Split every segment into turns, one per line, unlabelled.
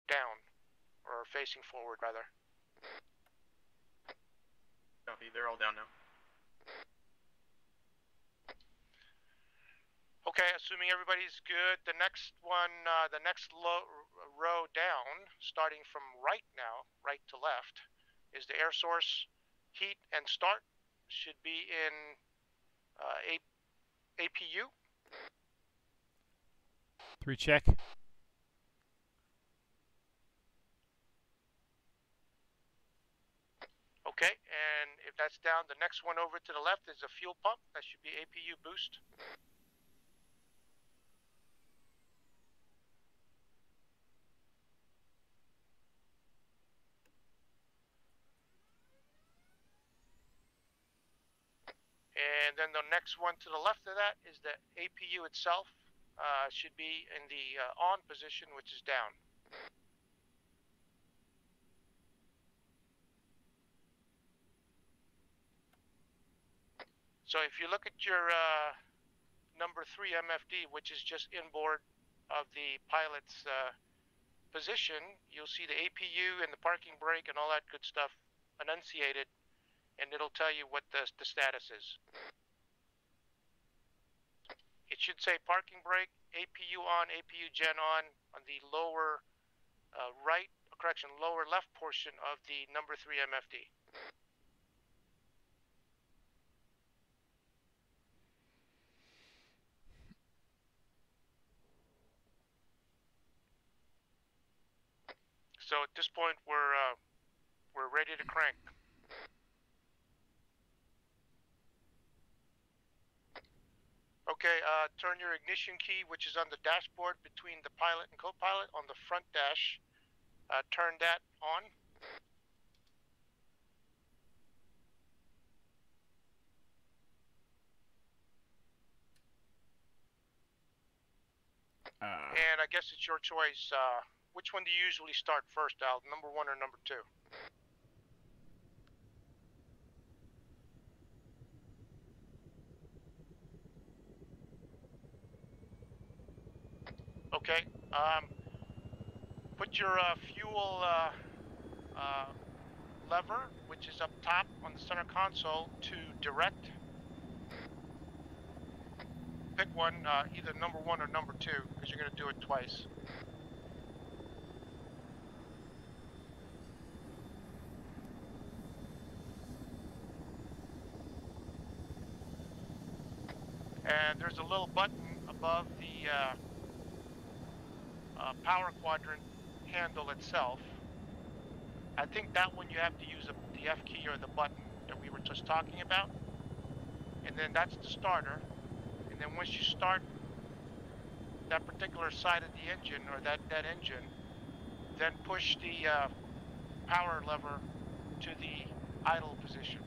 down, or facing forward rather.
Copy, they're all down now.
Okay, assuming everybody's good, the next one, the next row down, starting from right now, right to left, is the air source. Heat and start should be in APU.
3 check.
Okay, and if that's down, the next one over to the left is a fuel pump. That should be APU boost. And then the next one to the left of that is the APU itself. Should be in the on position, which is down. So if you look at your number 3 MFD, which is just inboard of the pilot's position, you'll see the APU and the parking brake and all that good stuff enunciated, and it'll tell you what the status is. It should say parking brake, APU on, APU gen on the lower lower left portion of the number 3 MFD. So at this point, we're ready to crank. Okay, turn your ignition key, which is on the dashboard between the pilot and co-pilot on the front dash. Turn that on. And I guess it's your choice. Which one do you usually start first, Al? Number 1 or number 2? Okay. Put your fuel lever, which is up top on the center console, to direct. Pick one, either number 1 or number 2, because you're going to do it twice. And there's a little button above the power quadrant handle itself. I think that one you have to use the F key or the button that we were just talking about. And then that's the starter. And then once you start that particular side of the engine, or that engine, then push the power lever to the idle position.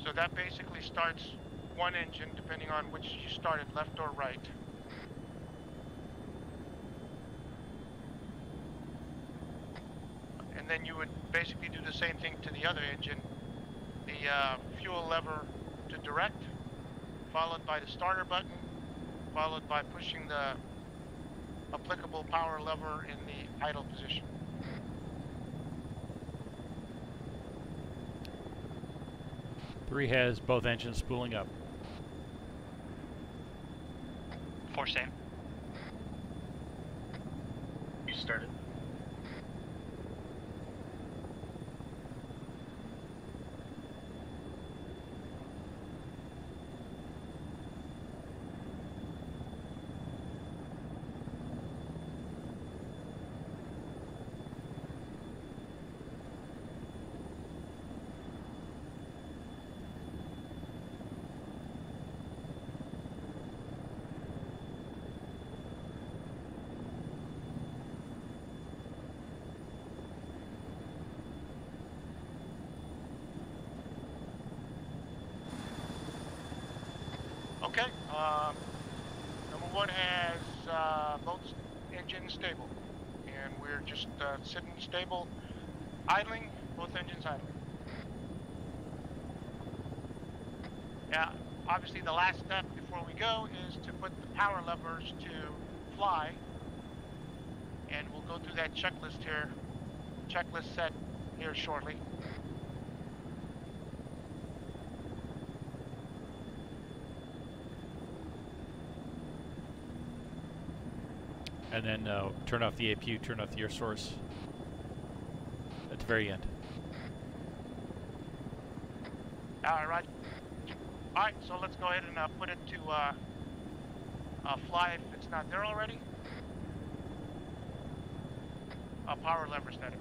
So that basically starts one engine, depending on which you started, left or right. And then you would basically do the same thing to the other engine. The fuel lever to direct, followed by the starter button, followed by pushing the applicable power lever in the idle position.
Three has both engines spooling up.
4 same.
You started.
Okay. Number one has both engines stable, and we're just sitting stable, idling. Both engines idling. Now, obviously, the last step before we go is to put the power levers to fly, and we'll go through that checklist here. Checklist set here shortly.
And then turn off the APU, turn off the air source at the very end.
All right. All right, so let's go ahead and put it to fly if it's not there already. Power lever setting.